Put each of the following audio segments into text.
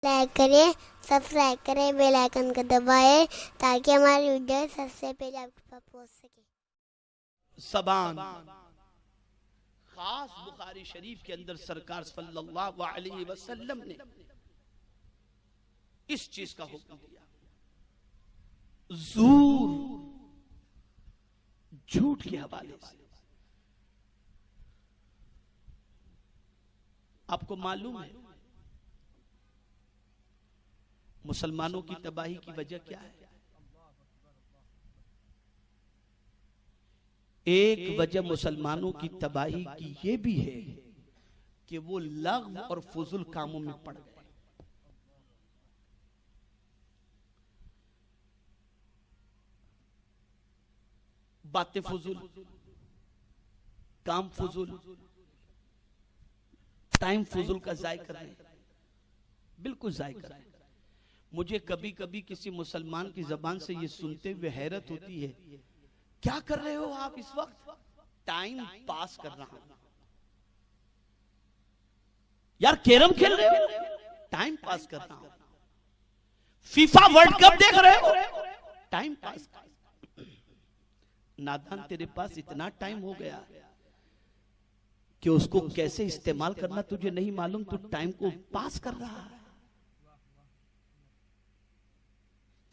Like करें, subscribe करें, bell icon को दबाएं ताकि हमारी वीडियो सबसे पहले आपके पास पहुंच सके। ज़बान खास बुखारी शरीफ के अंदर सरकार सल्लल्लाहु अलैहि वसल्लम ने इस चीज का हुक्म दिया। ज़ूर, झूठ के हवाले से आपको मालूम है मुसलमानों की तबाही की वजह क्या है? एक वजह मुसलमानों की तबाही की यह भी है कि वो लग़्व और फुजुल कामों में पड़ गए। बातें फुजुल, काम फुजुल, टाइम फुजुल का जाय कर रहे हैं, बिल्कुल जाय कर रहे हैं। मुझे कभी कभी किसी मुसलमान की जबान से ये सुनते हुए हैरत होती है, क्या कर रहे हो आप इस वक्त? टाइम पास कर रहा हूं। यार कैरम खेल रहे हो? टाइम पास कर रहा हूं। फीफा वर्ल्ड कप देख रहे हो? Time pass. नादान, तेरे पास इतना टाइम हो गया कि उसको कैसे इस्तेमाल करना तुझे नहीं मालूम। तू टाइम को पास कर रहा है।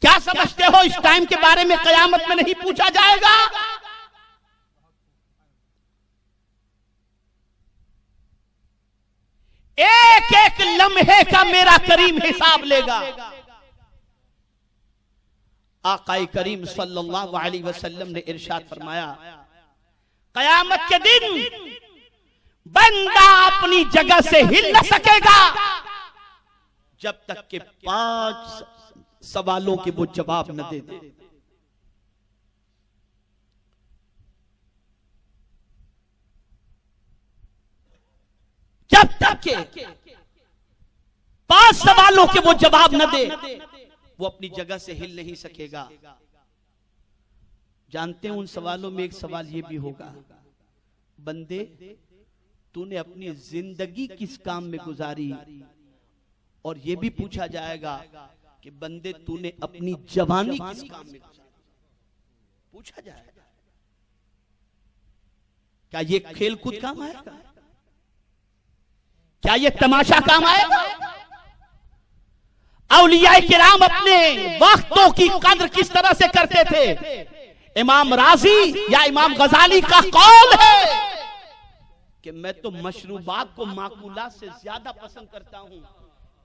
क्या समझते हो इस टाइम के बारे में कयामत में नहीं पूछा जाएगा? एक एक लम्हे का मेरा करीम हिसाब लेगा। आकाए करीम सल्लल्लाहु अलैहि वसल्लम ने इरशाद फरमाया, कयामत के दिन बंदा अपनी जगह से हिल न सकेगा जब तक के 5 सवालों के वो जवाब न दे दे। जब तक के 5 सवालों के वो जवाब न दे, वो अपनी जगह से हिल नहीं सकेगा। जानते हैं उन सवालों में एक सवाल ये भी होगा, बंदे तूने अपनी जिंदगी किस काम में गुजारी? और ये भी पूछा जाएगा कि बंदे तूने अपनी जवानी किस काम में गुजारी? पूछा जाएगा। क्या ये खेल कूद काम आएगा? क्या ये तमाशा काम आएगा? औलिया किराम अपने वक्तों की कद्र किस तरह से करते थे? इमाम राजी या इमाम गजाली का कौल है कि मैं तो मशरूबात को माकूलात से ज्यादा पसंद करता हूं,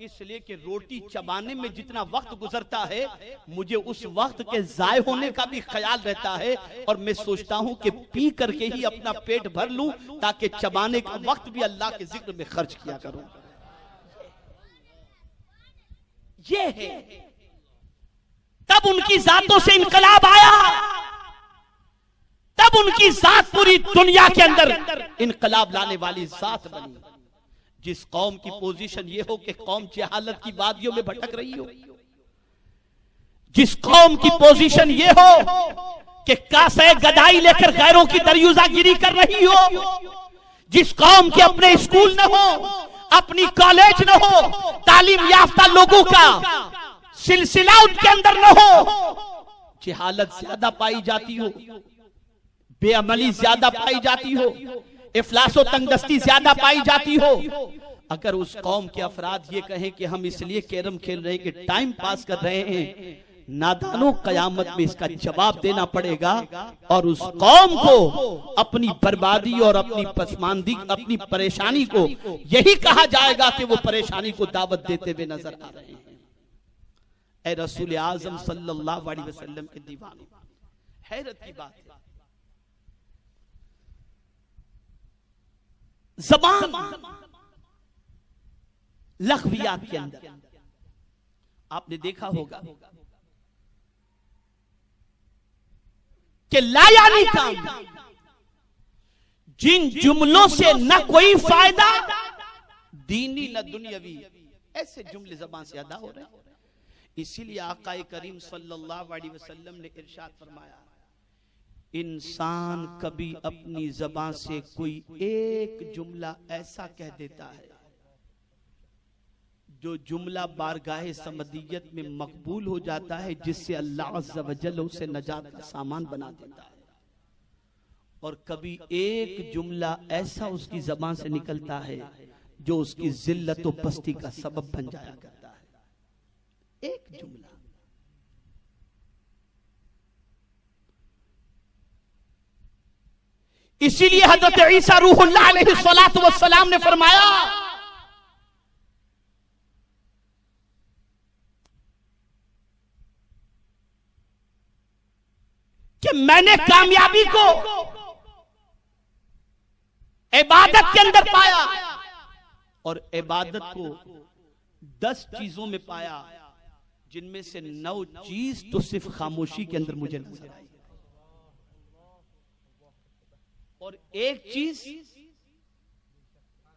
इसलिए कि रोटी चबाने में जितना वक्त गुजरता है मुझे उस वक्त के जाय होने का भी ख्याल रहता है, और मैं सोचता हूं कि पी करके ही अपना पेट भर लूं ताकि चबाने का वक्त भी अल्लाह के जिक्र में खर्च किया करूं। ये है। तब उनकी जातों से इनकलाब आया, तब उनकी जात पूरी दुनिया के अंदर इनकलाब लाने वाली जात बनी। जिस कौम की पोजीशन ये हो कि कौम जहालत की वादियों में भटक रही हो, जिस कौम की पोजीशन ये हो कि कासे गदाई लेकर गैरों की दरियुजागिरी कर रही हो, जिस कौम के अपने स्कूल न हो, अपनी कॉलेज न हो, तालीम याफ्ता लोगों का सिलसिला उनके अंदर न हो, जहालत ज्यादा पाई जाती हो, बेअमली ज्यादा पाई जाती हो, इफलासो तंगदस्ती ज्यादा पाई जाती हो, अगर उस कौम के अफराद ये कहें कि हम इसलिए कैरम खेल रहे हैं कि टाइम पास कर रहे हैं, नादानों कयामत में इसका जवाब देना पड़ेगा। और उस कौम को अपनी बर्बादी और अपनी पसमानदी, अपनी परेशानी को यही कहा जाएगा कि वो परेशानी को दावत देते हुए नजर आ रहे हैं। ऐ रसूल आजम सल्लल्लाहु अलैहि वसल्लम के दीवाने, हैरत की बात है, ज़बान लग़वियात के अंदर आपने देखा होगा कि लायानी काम, जिन जुमलों से न कोई फायदा दीनी न दुनियावी, ऐसे जुमले ज़बान से अदा हो रहे हैं। इसीलिए आकाए करीम सल्लल्लाहु अलैहि वसल्लम ने इरशाद फरमाया, इंसान कभी अपनी ज़बान से कोई एक जुमला ऐसा कह देता है जो जुमला बारगाहे समदियत में मकबूल हो जाता है, जिससे अल्लाह अज़्ज़ व जल उसे नजात का सामान बना देता है। और कभी एक जुमला ऐसा उसकी जबान से निकलता है जो उसकी जिल्लत और पस्ती का सबब बन जाया करता है। एक जुमला। इसीलिए हजरत ईसा रूहुल्लाह अलैहिस्सलातु वस्सलाम ने फरमाया कि मैंने कामयाबी को इबादत के अंदर पाया और इबादत को 10 चीजों में पाया, जिनमें से 9 चीज तो सिर्फ खामोशी के अंदर मुझे नजर आई, और एक चीज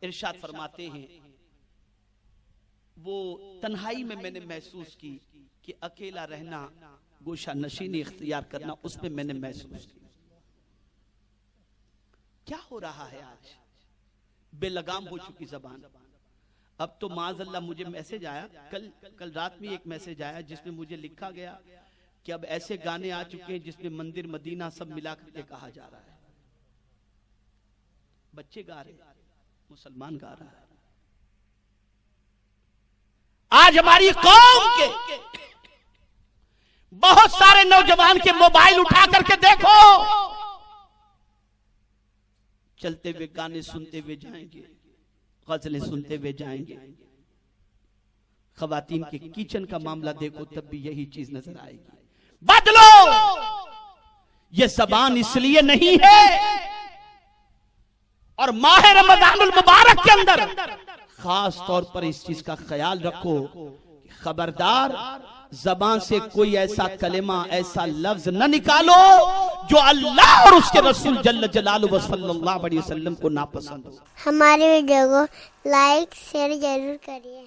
इरशाद फरमाते हैं वो तन्हाई में मैंने महसूस की कि अकेला रहना, गोशा नशीनी इख्तियार करना, उसमें मैंने महसूस किया। क्या हो रहा है आज? बेलगाम हो चुकी जबान। अब तो माज़अल्लाह मुझे मैसेज आया, कल रात में एक मैसेज आया जिसमें मुझे लिखा गया कि अब ऐसे गाने आ चुके हैं जिसमें मंदिर मदीना सब मिला करके कहा जा रहा है। बच्चे गा रहे, मुसलमान गा रहा है। आज हमारी कौम के बहुत सारे नौजवान के मोबाइल उठा करके देखो, चलते हुए गाने सुनते हुए जाएंगे, गजलें सुनते हुए जाएंगे। खवातीन के किचन का मामला देखो, तब भी यही चीज नजर आएगी। बदलो, ये जबान इसलिए नहीं है, और माह रमजानुल मुबारक के अंदर खास तौर पर इस चीज का ख्याल रखो कि खबरदार जबान से कोई ऐसा कलेमा, ऐसा लफ्ज न निकालो जो अल्लाह और उसके रसूल जल्ल जलालुहु व सल्लल्लाहु अलैहि वसल्लम को नापसंद हो। हमारे वीडियो को लाइक शेयर जरूर करिए।